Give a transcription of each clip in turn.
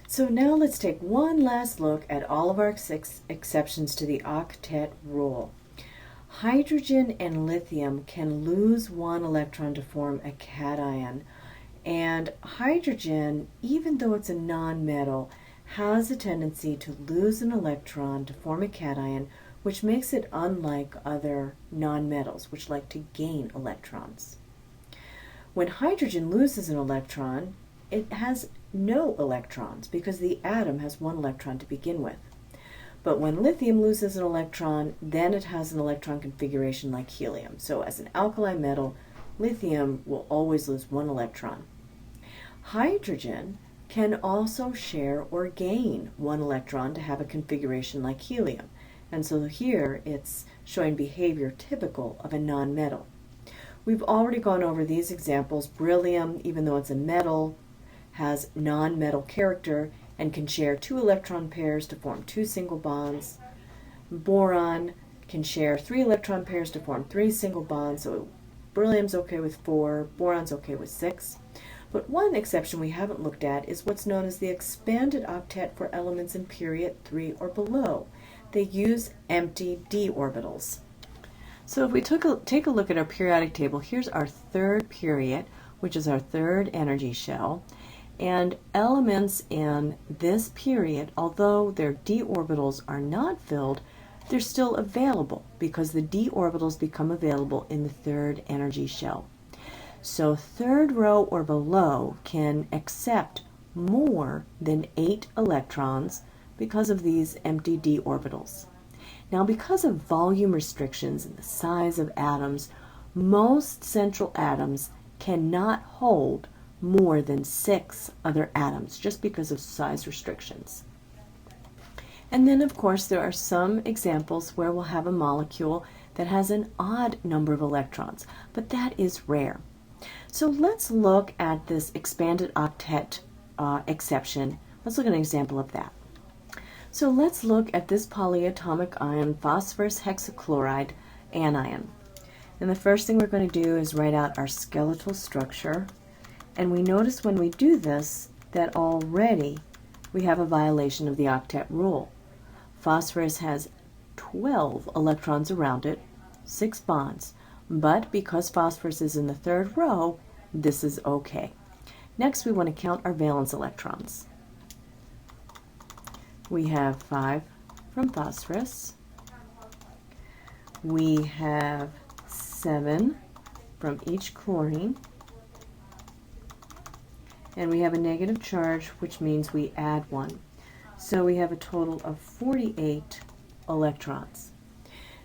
So now let's take one last look at all of our exceptions to the octet rule. Hydrogen and lithium can lose one electron to form a cation, and hydrogen, even though it's a nonmetal, has a tendency to lose an electron to form a cation, which makes it unlike other nonmetals, which like to gain electrons. When hydrogen loses an electron, it has no electrons because the atom has one electron to begin with. But when lithium loses an electron, then it has an electron configuration like helium. So as an alkali metal, lithium will always lose one electron. Hydrogen can also share or gain one electron to have a configuration like helium. And so here it's showing behavior typical of a nonmetal. We've already gone over these examples. Beryllium, even though it's a metal, has nonmetal character and can share 2 electron pairs to form 2 single bonds. Boron can share 3 electron pairs to form 3 single bonds, so beryllium's okay with 4, boron's okay with 6. But one exception we haven't looked at is what's known as the expanded octet for elements in period 3 or below. They use empty d orbitals. So if we take a look at our periodic table, here's our third period, which is our third energy shell. And elements in this period, although their d orbitals are not filled, they're still available because the d orbitals become available in the third energy shell. So third row or below can accept more than 8 electrons because of these empty d orbitals. Now, because of volume restrictions and the size of atoms, most central atoms cannot hold more than 6 other atoms just because of size restrictions. And then, of course, there are some examples where we'll have a molecule that has an odd number of electrons, but that is rare. So let's look at this expanded octet exception. Let's look at an example of that. So let's look at this polyatomic ion, phosphorus hexachloride anion. And the first thing we're going to do is write out our skeletal structure. And we notice when we do this that already we have a violation of the octet rule. Phosphorus has 12 electrons around it, 6 bonds. But because phosphorus is in the third row, this is okay. Next, we want to count our valence electrons. We have 5 from phosphorus. We have 7 from each chlorine. And we have a negative charge, which means we add 1. So we have a total of 48 electrons.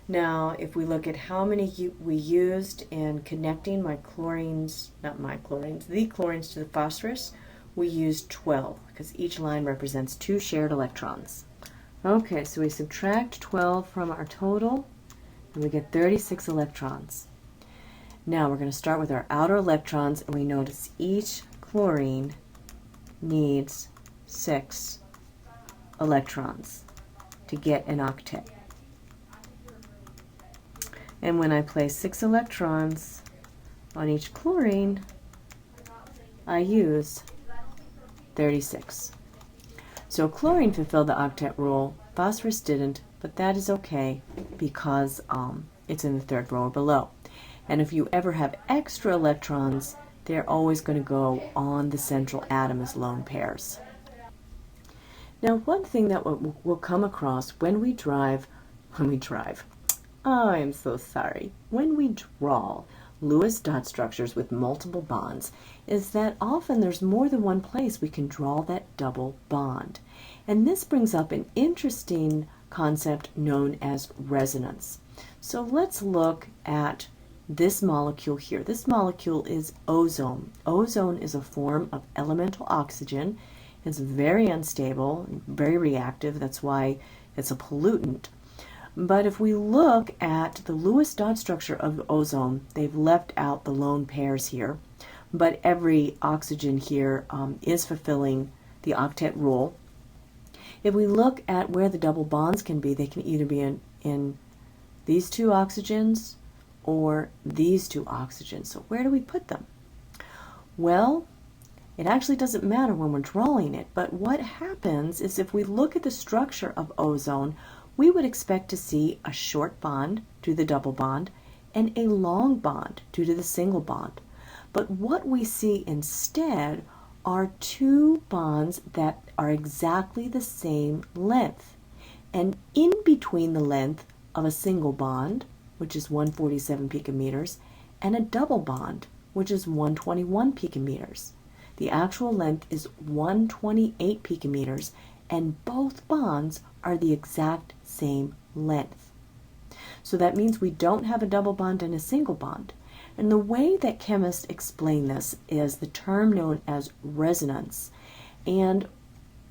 Now, if we look at how many we used in connecting the chlorines to the phosphorus, we used 12 because each line represents 2 shared electrons. Okay, so we subtract 12 from our total and we get 36 electrons. Now we're going to start with our outer electrons, and we notice each chlorine needs 6 electrons to get an octet. And when I place 6 electrons on each chlorine, I use 36. So chlorine fulfilled the octet rule, phosphorus didn't, but that is okay because it's in the third row or below. And if you ever have extra electrons, they're always going to go on the central atom as lone pairs. Now, one thing that we'll come across when we draw Lewis dot structures with multiple bonds is that often there's more than one place we can draw that double bond. And this brings up an interesting concept known as resonance. So let's look at this molecule here. This molecule is ozone. Ozone is a form of elemental oxygen. It's very unstable, very reactive. That's why it's a pollutant. But if we look at the Lewis dot structure of ozone, they've left out the lone pairs here. But every oxygen here is fulfilling the octet rule. If we look at where the double bonds can be, they can either be in these 2 oxygens or these 2 oxygens. So where do we put them? Well, It actually doesn't matter when we're drawing it, but what happens is if we look at the structure of ozone, we would expect to see a short bond due to the double bond and a long bond due to the single bond. But what we see instead are two bonds that are exactly the same length. And in between the length of a single bond, which is 147 picometers, and a double bond, which is 121 picometers. The actual length is 128 picometers, and both bonds are the exact same length. So that means we don't have a double bond and a single bond. And the way that chemists explain this is the term known as resonance. And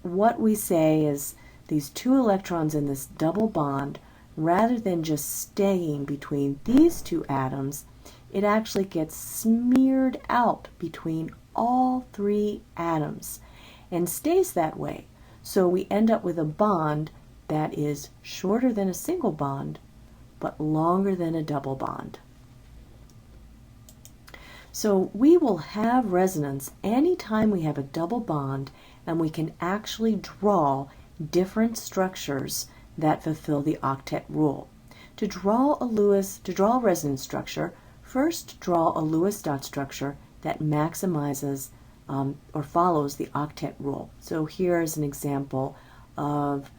what we say is these two electrons in this double bond, rather than just staying between these two atoms, it actually gets smeared out between all three atoms and stays that way. So we end up with a bond that is shorter than a single bond, but longer than a double bond. So we will have resonance anytime we have a double bond and we can actually draw different structures that fulfill the octet rule. To draw a resonance structure, first draw a Lewis dot structure that maximizes or follows the octet rule. So here is an example of,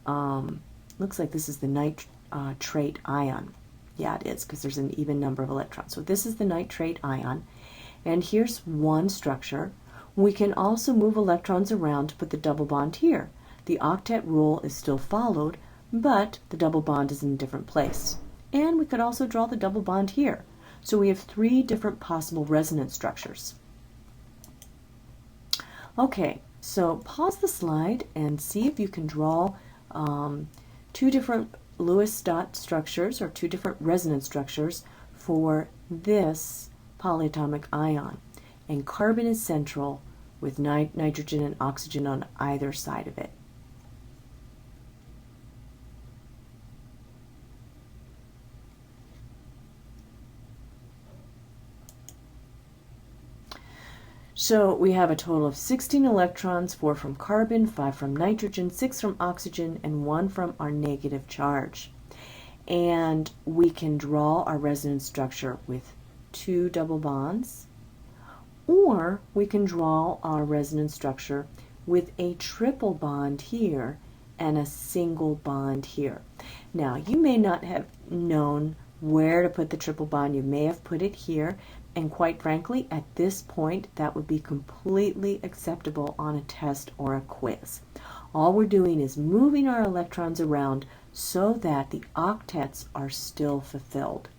looks like this is the nitrate ion. Yeah, it is, because there's an even number of electrons. So this is the nitrate ion, and here's one structure. We can also move electrons around to put the double bond here. The octet rule is still followed, but the double bond is in a different place. And we could also draw the double bond here. So we have three different possible resonance structures. Okay, so pause the slide and see if you can draw two different Lewis dot structures or two different resonance structures for this polyatomic ion. And carbon is central with nitrogen and oxygen on either side of it. So we have a total of 16 electrons, 4 from carbon, 5 from nitrogen, 6 from oxygen, and 1 from our negative charge. And we can draw our resonance structure with 2 double bonds, or we can draw our resonance structure with a triple bond here and a single bond here. Now, you may not have known where to put the triple bond. You may have put it here, and quite frankly, at this point, that would be completely acceptable on a test or a quiz. All we're doing is moving our electrons around so that the octets are still fulfilled.